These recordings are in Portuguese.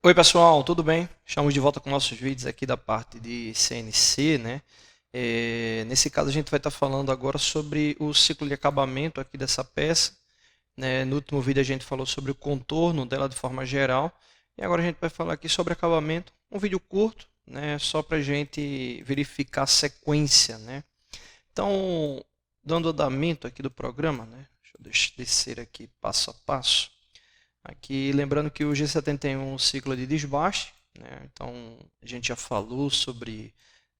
Oi pessoal, tudo bem? Estamos de volta com nossos vídeos aqui da parte de CNC, né? Nesse caso a gente vai estar falando agora sobre o ciclo de acabamento aqui dessa peça, né? No último vídeo a gente falou sobre o contorno dela de forma geral e agora a gente vai falar aqui sobre acabamento. Um vídeo curto, né? Só para a gente verificar a sequência, né? Então, dando andamento aqui do programa, né? Deixa eu descer aqui passo a passo. Aqui, lembrando que o G71 é um ciclo de desbaste, né? Então a gente já falou sobre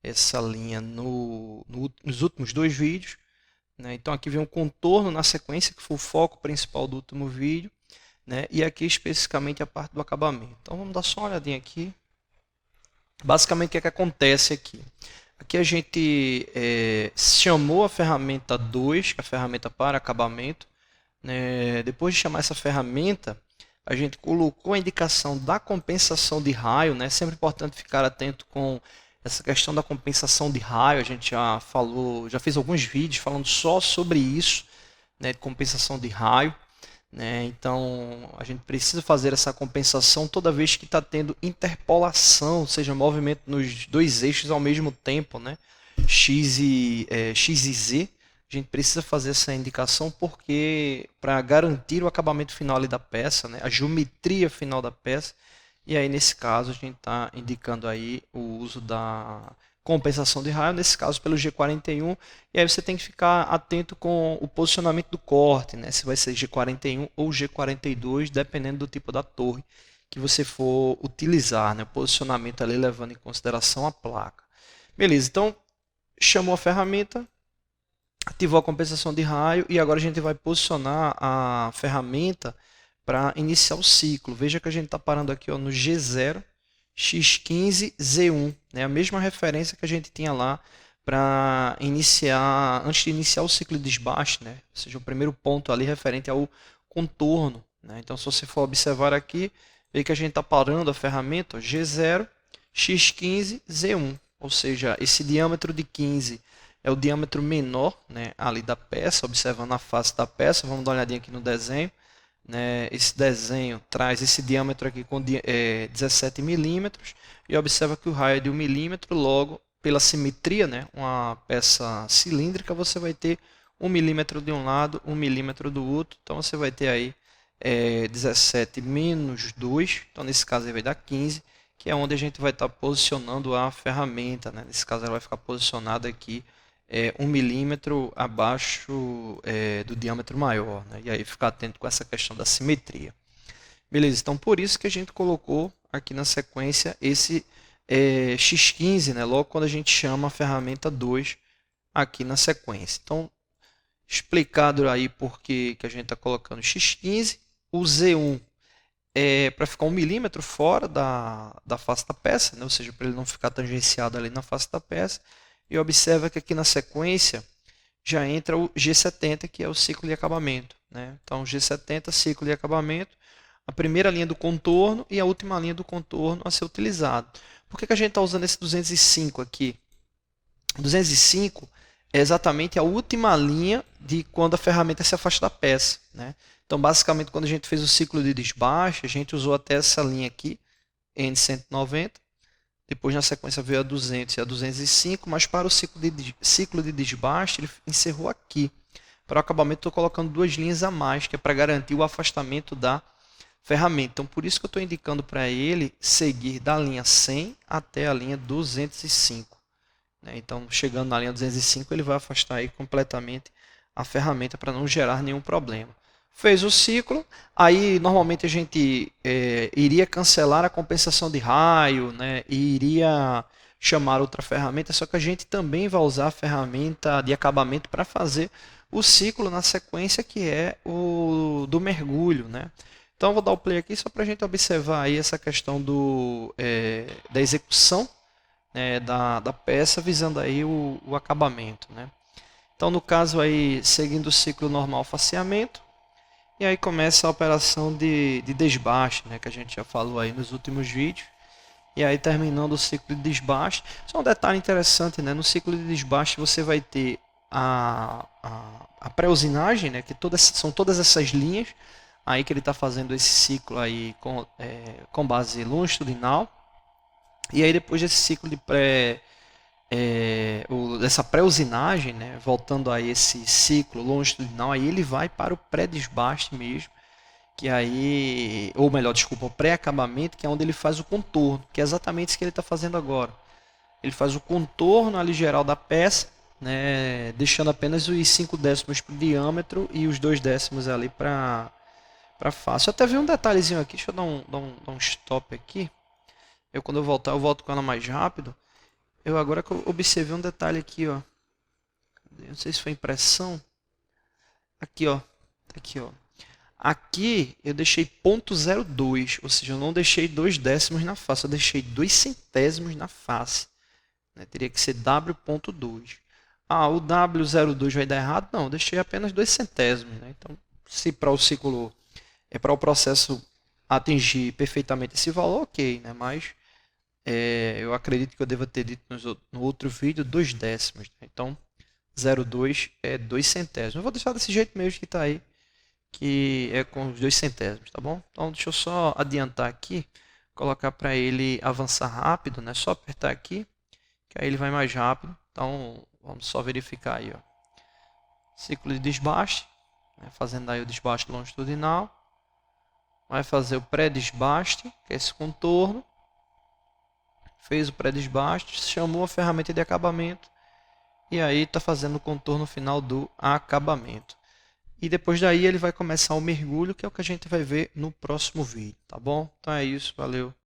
essa linha nos últimos dois vídeos, né? Então aqui vem um contorno na sequência, que foi o foco principal do último vídeo, né? E aqui especificamente a parte do acabamento. Então vamos dar só uma olhadinha aqui. Basicamente o que é que acontece aqui? Aqui a gente chamou a ferramenta 2, que é a ferramenta para acabamento, né? Depois de chamar essa ferramenta, a gente colocou a indicação da compensação de raio, né? Sempre importante ficar atento com essa questão da compensação de raio. A gente já falou, já fez alguns vídeos falando só sobre isso, né? De compensação de raio, né? Então a gente precisa fazer essa compensação toda vez que está tendo interpolação, ou seja, movimento nos dois eixos ao mesmo tempo, né? X e Z. A gente precisa fazer essa indicação porque para garantir o acabamento final ali da peça, né, a geometria final da peça, e aí nesse caso a gente está indicando aí o uso da compensação de raio, nesse caso pelo G41, e aí você tem que ficar atento com o posicionamento do corte, né, se vai ser G41 ou G42, dependendo do tipo da torre que você for utilizar, né, o posicionamento ali levando em consideração a placa. Beleza, então chamou a ferramenta, ativou a compensação de raio e agora a gente vai posicionar a ferramenta para iniciar o ciclo. Veja que a gente está parando aqui ó, no G0, X15, Z1, né? A mesma referência que a gente tinha lá para iniciar, antes de iniciar o ciclo de desbaste, né? Ou seja, o primeiro ponto ali referente ao contorno, né? Então, se você for observar aqui, vê que a gente está parando a ferramenta ó, G0, X15, Z1, ou seja, esse diâmetro de 15 é o diâmetro menor, né, ali da peça, observando a face da peça. Vamos dar uma olhadinha aqui no desenho, né? Esse desenho traz esse diâmetro aqui com 17 milímetros e observa que o raio é de 1 milímetro, logo, pela simetria, né, uma peça cilíndrica, você vai ter 1 milímetro de um lado, 1 milímetro do outro, então você vai ter aí 17 menos 2, então nesse caso aí vai dar 15, que é onde a gente vai estar posicionando a ferramenta, né? Nesse caso ela vai ficar posicionada aqui 1 milímetro abaixo do diâmetro maior, né? E aí ficar atento com essa questão da simetria. Beleza, então por isso que a gente colocou aqui na sequência esse X15, né? Logo quando a gente chama a ferramenta 2 aqui na sequência. Então, explicado aí por que a gente está colocando X15, o Z1 é para ficar 1 milímetro fora da face da peça, né? Ou seja, para ele não ficar tangenciado ali na face da peça. E observa que aqui na sequência já entra o G70, que é o ciclo de acabamento, né? Então, G70, ciclo de acabamento, a primeira linha do contorno e a última linha do contorno a ser utilizado. Por que a gente está usando esse 205 aqui? 205 é exatamente a última linha de quando a ferramenta se afasta da peça, né? Então, basicamente, quando a gente fez o ciclo de desbaste, a gente usou até essa linha aqui, N190. Depois, na sequência, veio a 200 e a 205, mas para o ciclo de desbaste, ele encerrou aqui. Para o acabamento, estou colocando duas linhas a mais, que é para garantir o afastamento da ferramenta. Então, por isso que eu estou indicando para ele seguir da linha 100 até a linha 205. Então, chegando na linha 205, ele vai afastar aí completamente a ferramenta para não gerar nenhum problema. Fez o ciclo, aí normalmente a gente iria cancelar a compensação de raio, né, e iria chamar outra ferramenta, só que a gente também vai usar a ferramenta de acabamento para fazer o ciclo na sequência, que é o do mergulho, né? Então, eu vou dar o play aqui só para a gente observar aí essa questão da execução, né, da peça, visando aí o acabamento, né? Então, no caso aí, seguindo o ciclo normal, faceamento, e aí começa a operação de desbaste, né, que a gente já falou aí nos últimos vídeos. E aí terminando o ciclo de desbaste. Só um detalhe interessante, né? No ciclo de desbaste você vai ter a pré-usinagem, né, que são todas essas linhas. Aí que ele está fazendo esse ciclo aí com base longitudinal. E aí depois desse ciclo de dessa pré-usinagem, né, voltando a esse ciclo longitudinal, aí ele vai para o pré-desbaste mesmo, que aí, ou melhor, desculpa, o pré-acabamento, que é onde ele faz o contorno, que é exatamente isso que ele está fazendo agora. Ele faz o contorno ali geral da peça, né, deixando apenas os 5 décimos para o diâmetro e os 2 décimos ali para face. Eu até vi um detalhezinho aqui, deixa eu dar um stop aqui. Quando eu voltar, eu volto com ela mais rápido. Eu agora que eu observei um detalhe aqui, ó. Não sei se foi impressão. Aqui, ó. Aqui, ó. Aqui eu deixei 0,02, ou seja, eu não deixei 2 décimos na face, eu deixei 2 centésimos na face. Né? Teria que ser W.2. Ah, o W02 vai dar errado? Não, eu deixei apenas 2 centésimos. Né? Então, se para o ciclo, para o processo atingir perfeitamente esse valor, ok, né? Mas eu acredito que eu devo ter dito no outro vídeo 2 décimos. Né? Então, 0,2 é 2 centésimos. Eu vou deixar desse jeito mesmo que está aí, que é com os 2 centésimos, tá bom? Então, deixa eu só adiantar aqui, colocar para ele avançar rápido, né? Só apertar aqui, que aí ele vai mais rápido. Então, vamos só verificar aí, ó. Ciclo de desbaste, né? Fazendo aí o desbaste longitudinal. Vai fazer o pré-desbaste, que é esse contorno. Fez o pré-desbaste, chamou a ferramenta de acabamento e aí está fazendo o contorno final do acabamento. E depois daí ele vai começar o mergulho, que é o que a gente vai ver no próximo vídeo, tá bom? Então é isso, valeu!